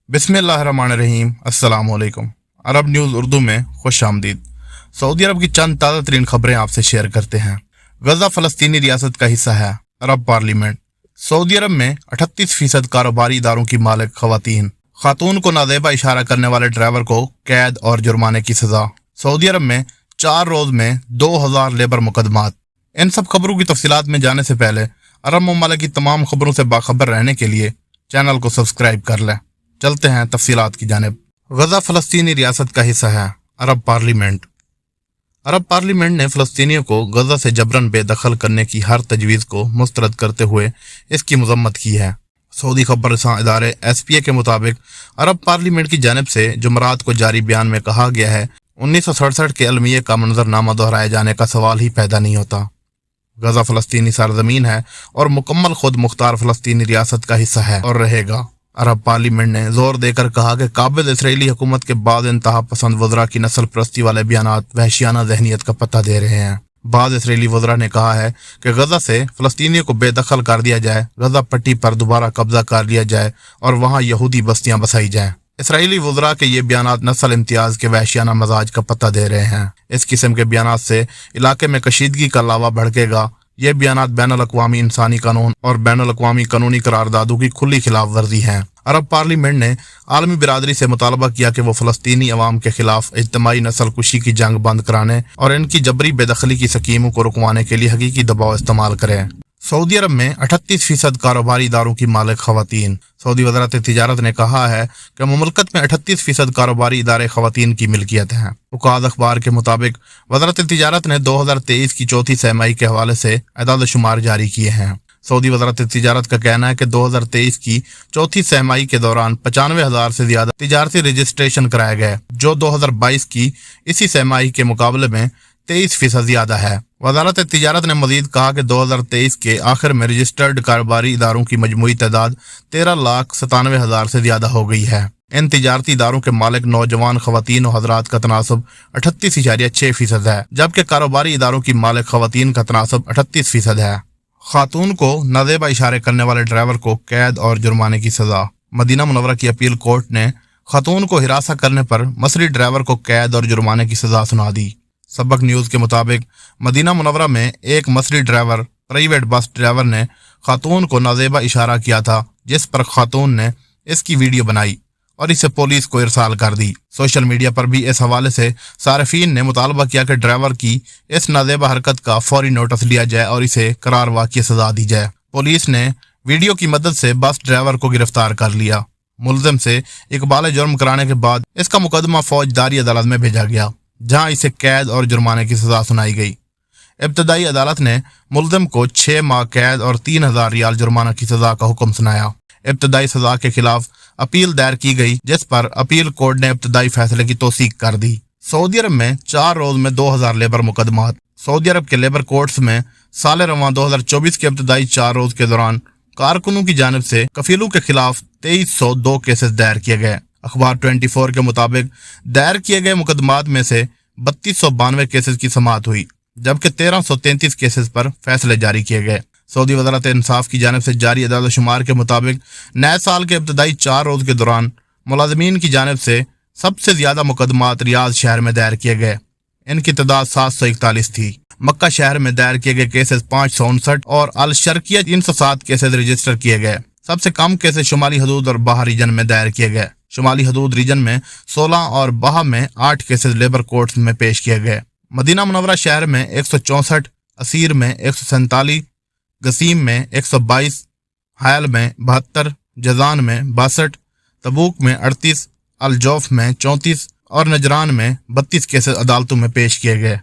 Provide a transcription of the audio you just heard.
बिस्मिल्लाहिर्रहमानिर्रहीम। अस्सलाम वालेकुम। अरब न्यूज़ उर्दू में खुश आमदीद। सऊदी अरब की चंद ताज़ा तरीन खबरें आपसे शेयर करते हैं। गजा फ़लस्तीनी रियासत का हिस्सा है। अरब पार्लियामेंट। सऊदी अरब में 38% कारोबारी इदारों की मालिक ख़वातीन। खातून को नाजेबा इशारा करने वाले ड्राइवर को कैद और जुर्माने की सज़ा। सऊदी अरब में 4 रोज़ में 2000 लेबर मुकदमात। इन सब खबरों की तफसीलात में जाने से पहले अरब ममालिक की तमाम खबरों से बाखबर रहने के लिए चैनल को सब्सक्राइब कर लें। चलते हैं तफसीलात की जानिब। गजा फ़लस्तीनी रियासत का हिस्सा है। अरब पार्लियामेंट। अरब पार्लियामेंट ने फ़लस्तीनियों को गजा से जबरन बेदखल करने की हर तजवीज़ को मुस्तरद करते हुए इसकी मजम्मत की है। सऊदी खबरसां इदारे SPA के मुताबिक अरब पार्लियामेंट की जानिब से जुमरात को जारी बयान में कहा गया है 1967 के अलमिये का मंजरनामा दोहराए जाने का सवाल ही पैदा नहीं होता। गजा फ़लस्तीनी सरजमीन है और मुकम्मल खुद मुख्तार फ़लस्तीनी रियासत का हिस्सा है और रहेगा। अरब पार्लियामेंट ने जोर देकर कहा कि काबिल इसराइली हुकूमत के बाद इंतहा पसंद वज़रा की नस्ल परस्ती वाले बयानात वहशियाना जहनीत का पता दे रहे हैं। बाद इसराइली वज़रा ने कहा है कि गजा से फ़लस्तीनियों को बेदखल कर दिया जाए, गजा पट्टी पर दोबारा कब्जा कर लिया जाए और वहाँ यहूदी बस्तियाँ बसाई जाएँ। इसराइली वज़रा के ये बयानात नस्ल इम्तियाज़ के वहशियाना मजाज का पता दे रहे हैं। इस किस्म के बयानात से इलाके में कशीदगी का लावा भड़केगा। ये बयानात बैनुल-अक़वामी इंसानी कानून और बैनुल-अक़वामी कानूनी करारदादों की खुली खिलाफ वर्जी हैं। अरब पार्लियामेंट ने आलमी बिरादरी से मुतालबा किया कि वो फ़लस्तीनी अवाम के खिलाफ इज्तिमाई नस्ल कुशी की जंग बंद कराने और इनकी जबरी बेदखली की स्कीमों को रुकवाने के लिए हकीकी दबाव इस्तेमाल करें। सऊदी अरब में 38% कारोबारी इदारों की मालिक ख़वातीन। सऊदी वज़ारत तिजारत ने कहा है कि मुमलकत में 38% कारोबारी इदारे ख़वातीन की मिल्कियत हैं। उकाद अखबार के मुताबिक वज़ारत तिजारत ने 2023 की चौथी सहमाई के हवाले से अदाद शुमार जारी किए हैं। सऊदी वज़ारत तिजारत का कहना है कि 2023 की चौथी सहमाई के दौरान 95,000 से ज्यादा तिजारती रजिस्ट्रेशन कराए गए, जो 2022 की इसी सहमाई के मुकाबले में 23% ज्यादा है। वज़ारत तिजारत ने मजीद कहा कि 2023 के आखिर में रजिस्टर्ड कारोबारी इदारों की मजमूई तादाद 13,97,000 से ज्यादा हो गई है। इन तिजारती इदारों के मालिक नौजवान ख़वातीन और हजरात का तनासब 38.6% है, जबकि कारोबारी इदारों की मालिक ख़वातीन का तनासब 38% है। खातून को नाजेबा इशारे करने वाले ड्राइवर को कैद और जुर्माने की सजा। मदीना मुनव्वरा की अपील कोर्ट ने खातून को हिरासत करने पर मसरी ड्राइवर को कैद और जुर्माने की सजा सुना दी। सबक न्यूज़ के मुताबिक मदीना मुनव्वरा में एक मसरी ड्राइवर प्राइवेट बस ड्राइवर ने खातून को नाजेबा इशारा किया था, जिस पर खातून ने इसकी वीडियो बनाई और इसे पुलिस को इरसाल कर दी। सोशल मीडिया पर भी इस हवाले से सारिफीन ने मुतालबा किया कि ड्राइवर की इस नाजेबा हरकत का फौरी नोटिस लिया जाए और इसे करार वाक़ई सजा दी जाए। पुलिस ने वीडियो की मदद से बस ड्राइवर को गिरफ्तार कर लिया। मुल्ज़िम से इकबाल जुर्म कराने के बाद इसका मुकदमा फौजदारी अदालत में भेजा गया, जहाँ इसे कैद और जुर्माने की सजा सुनाई गई। इब्तदाई अदालत ने मुल्ज़िम को 6 माह कैद और 3,000 रियाल जुर्माना की सजा का हुक्म सुनाया। इब्तदाई सजा के खिलाफ अपील दायर की गई, जिस पर अपील कोर्ट ने इब्तदाई फैसले की तौसीक कर दी। सऊदी अरब में 4 रोज में 2000 लेबर मुकदमात। सऊदी अरब के लेबर कोर्ट्स में साल रवां 2024 के इब्तदाई 4 रोज के दौरान कारकुनों की जानिब से कफीलों के खिलाफ 2302 केसेस दायर किए गए। अखबार 24 के मुताबिक दायर किए गए मुकदमात में से 3292 केसेस की समाअत हुई, जबकि 1333 केसेस पर फैसले जारी किए गए। सऊदी वज़ारत इंसाफ की जानिब से जारी अदाद शुमार के मुताबिक नए साल के इब्तदाई 4 रोज के दौरान मुलाजमीन की जानिब से सबसे ज्यादा मुकदमात रियाद शहर में दायर किए गए। इनकी तादाद 741 थी। मक्का शहर में दायर किए गए केसेस 559 और अल शर्किया 307 केसेस रजिस्टर किए गए। सबसे कम केसेस शुमाली हदूद और बाहा रीजन में दायर किए गए। शुमाली हदूद रीजन में 16 और बाहा में 8 केसेस लेबर कोर्ट्स में पेश किए गए। मदीना मुनव्वरा शहर में 164, असीर में 147, गसीम में 122, हायल में 72, जजान में 62, तबूक में 38, अल जौफ में 34 और नजरान में 32 केसेस अदालतों में पेश किए गए।